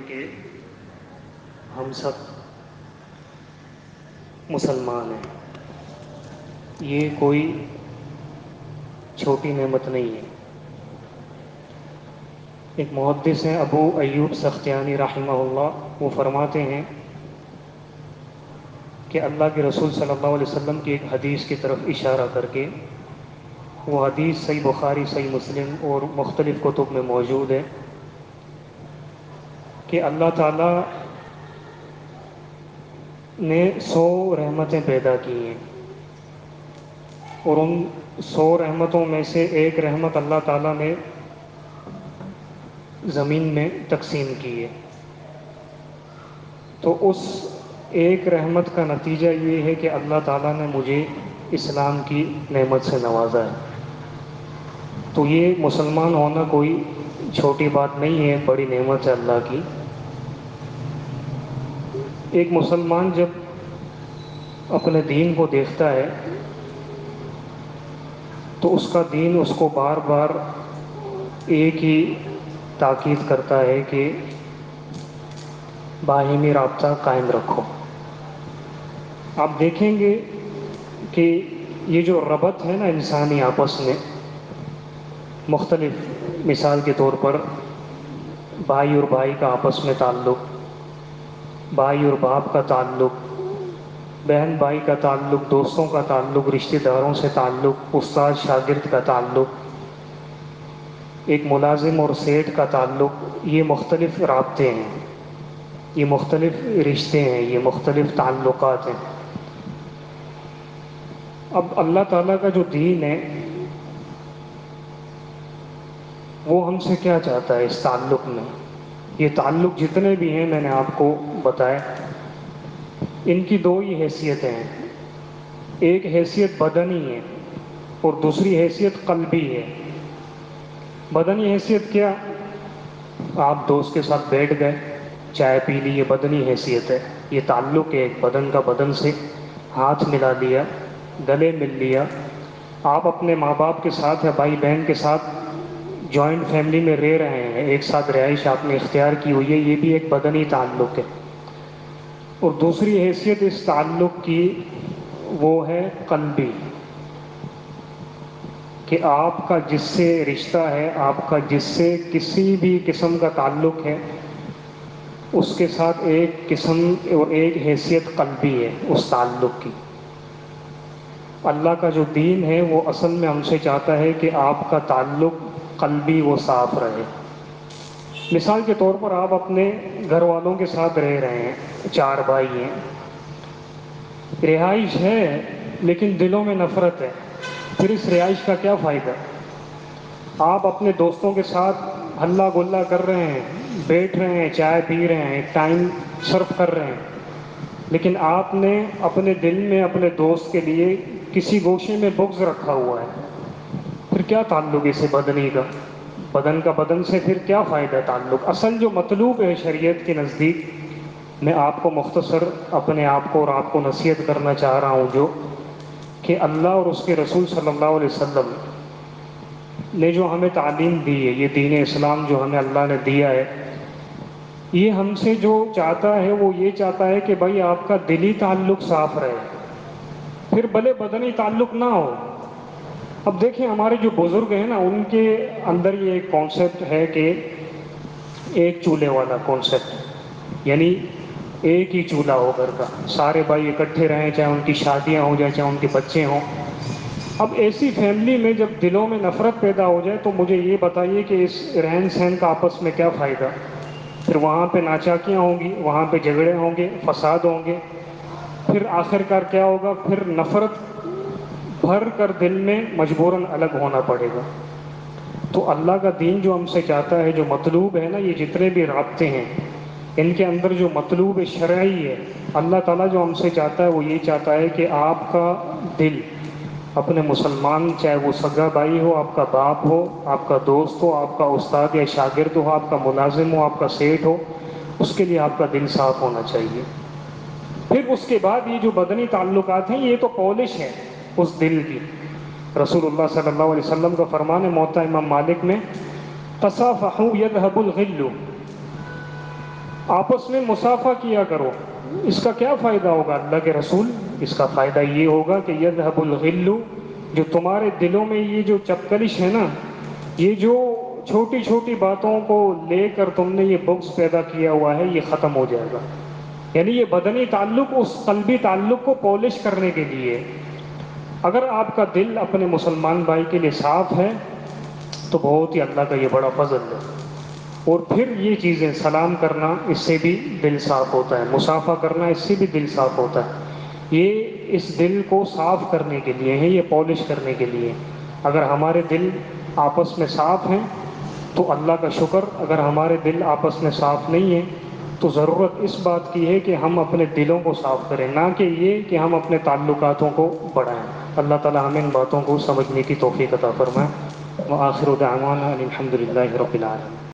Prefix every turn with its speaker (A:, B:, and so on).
A: کہ ہم سب مسلمان ہیں، یہ کوئی چھوٹی نعمت نہیں ہے۔ ایک محدث ہیں ابو ایوب سختیانی رحمہ اللہ، وہ فرماتے ہیں کہ اللہ کے رسول صلی اللہ علیہ وسلم کی ایک حدیث کی طرف اشارہ کر کے، وہ حدیث صحیح بخاری، صحیح مسلم اور مختلف کتب میں موجود ہے کہ اللہ تعالیٰ نے 100 رحمتیں پیدا کی ہیں، اور ان 100 رحمتوں میں سے ایک رحمت اللہ تعالیٰ نے زمین میں تقسیم کی ہے۔ تو اس ایک رحمت کا نتیجہ یہ ہے کہ اللہ تعالیٰ نے مجھے اسلام کی نعمت سے نوازا ہے۔ تو یہ مسلمان ہونا کوئی چھوٹی بات نہیں ہے، بڑی نعمت ہے اللہ کی۔ ایک مسلمان جب اپنے دین کو دیکھتا ہے تو اس کا دین اس کو بار بار ایک ہی تاکید کرتا ہے کہ باہمی رابطہ قائم رکھو۔ آپ دیکھیں گے کہ یہ جو ربط ہے نا انسانی آپس میں، مختلف مثال کے طور پر بھائی اور بھائی کا آپس میں تعلق، بھائی اور باپ کا تعلق، بہن بھائی کا تعلق، دوستوں کا تعلق، رشتہ داروں سے تعلق، استاد شاگرد کا تعلق، ایک ملازم اور سیٹھ کا تعلق، یہ مختلف رابطے ہیں، یہ مختلف رشتے ہیں، یہ مختلف تعلقات ہیں۔ اب اللہ تعالیٰ کا جو دین ہے وہ ہم سے کیا چاہتا ہے اس تعلق میں؟ یہ تعلق جتنے بھی ہیں میں نے آپ کو بتایا، ان کی دو ہی حیثیتیں ہیں۔ ایک حیثیت بدنی ہے اور دوسری حیثیت قلبی ہے۔ بدنی حیثیت کیا؟ آپ دوست کے ساتھ بیٹھ گئے، چائے پی لی، یہ بدنی حیثیت ہے، یہ تعلق ہے، ایک بدن کا بدن سے ہاتھ ملا لیا، گلے مل لیا۔ آپ اپنے ماں باپ کے ساتھ یا بھائی بہن کے ساتھ جوائنٹ فیملی میں رہ رہے ہیں، ایک ساتھ رہائش آپ نے اختیار کی ہوئی ہے، یہ بھی ایک بدنی تعلق ہے۔ اور دوسری حیثیت اس تعلق کی وہ ہے قلبی، کہ آپ کا جس سے رشتہ ہے، آپ کا جس سے کسی بھی قسم کا تعلق ہے، اس کے ساتھ ایک قسم اور ایک حیثیت قلبی ہے اس تعلق کی۔ اللہ کا جو دین ہے وہ اصل میں ہم سے چاہتا ہے کہ آپ کا تعلق قلبی وہ صاف رہے۔ مثال کے طور پر آپ اپنے گھر والوں کے ساتھ رہ رہے ہیں، 4 بھائی ہیں، رہائش ہے لیکن دلوں میں نفرت ہے، پھر اس رہائش کا کیا فائدہ؟ آپ اپنے دوستوں کے ساتھ ہلا گلا کر رہے ہیں، بیٹھ رہے ہیں، چائے پی رہے ہیں، ٹائم صرف کر رہے ہیں، لیکن آپ نے اپنے دل میں اپنے دوست کے لیے کسی گوشے میں بغض رکھا ہوا ہے، پھر کیا تعلق اسے بدنی کا؟ بدن کا بدن سے پھر کیا فائدہ تعلق؟ اصل جو مطلوب ہے شریعت کے نزدیک، میں آپ کو مختصر اپنے آپ کو اور آپ کو نصیحت کرنا چاہ رہا ہوں، جو کہ اللہ اور اس کے رسول صلی اللہ علیہ وسلم نے جو ہمیں تعلیم دی ہے، یہ دین اسلام جو ہمیں اللہ نے دیا ہے، یہ ہم سے جو چاہتا ہے وہ یہ چاہتا ہے کہ بھائی آپ کا دلی تعلق صاف رہے، پھر بھلے بدنی تعلق نہ ہو۔ اب دیکھیں ہمارے جو بزرگ ہیں نا، ان کے اندر یہ ایک کانسیپٹ ہے کہ ایک چولہے والا کانسیپٹ، یعنی ایک ہی چولہا ہو گھر کا، سارے بھائی اکٹھے رہیں، چاہے ان کی شادیاں ہوں جائے چاہے ان کے بچے ہوں۔ اب ایسی فیملی میں جب دلوں میں نفرت پیدا ہو جائے تو مجھے یہ بتائیے کہ اس رہن سہن کا آپس میں کیا فائدہ؟ پھر وہاں پہ ناچاکیاں ہوں گی، وہاں پہ جھگڑے ہوں گے، فساد ہوں گے، پھر آخر کار کیا ہوگا؟ پھر نفرت بھر کر دل میں مجبوراً الگ ہونا پڑے گا۔ تو اللہ کا دین جو ہم سے چاہتا ہے، جو مطلوب ہے نا، یہ جتنے بھی رابطے ہیں ان کے اندر جو مطلوب شرعی ہے، اللہ تعالیٰ جو ہم سے چاہتا ہے وہ یہ چاہتا ہے کہ آپ کا دل اپنے مسلمان، چاہے وہ سگا بھائی ہو، آپ کا باپ ہو، آپ کا دوست ہو، آپ کا استاد یا شاگرد ہو، آپ کا ملازم ہو، آپ کا سیٹ ہو، اس کے لیے آپ کا دل صاف ہونا چاہیے۔ پھر اس کے بعد یہ جو بدنی تعلقات ہیں یہ تو پالش ہے اس دل کی۔ رسول اللہ صلی اللہ علیہ وسلم کا فرمان ہے موطا امام مالک میں، تصافحوا یذهب الغل، آپس میں مصافحہ کیا کرو. اس کا کیا فائدہ ہوگا اللہ کے رسول؟ اس کا فائدہ یہ ہوگا کہ یذهب الغل، جو تمہارے دلوں میں یہ جو چپکلش ہے نا، یہ جو چھوٹی چھوٹی باتوں کو لے کر تم نے یہ بغض پیدا کیا ہوا ہے، یہ ختم ہو جائے گا. یعنی یہ بدنی تعلق اس قلبی تعلق کو پالش کرنے کے لیے. اگر آپ کا دل اپنے مسلمان بھائی کے لیے صاف ہے تو بہت ہی اللہ کا یہ بڑا فضل ہے. اور پھر یہ چیزیں سلام کرنا، اس سے بھی دل صاف ہوتا ہے، مصافحہ کرنا اس سے بھی دل صاف ہوتا ہے. یہ اس دل کو صاف کرنے کے لیے ہے، یہ پالش کرنے کے لیے. اگر ہمارے دل آپس میں صاف ہیں تو اللہ کا شکر. اگر ہمارے دل آپس میں صاف نہیں ہیں تو ضرورت اس بات کی ہے کہ ہم اپنے دلوں کو صاف کریں، نہ کہ یہ کہ ہم اپنے تعلقاتوں کو بڑھائیں. اللہ تعالی ہمیں ان باتوں کو سمجھنے کی توفیق عطا فرمائے. وآخر دعوانا ان الحمد للہ رب العالمین.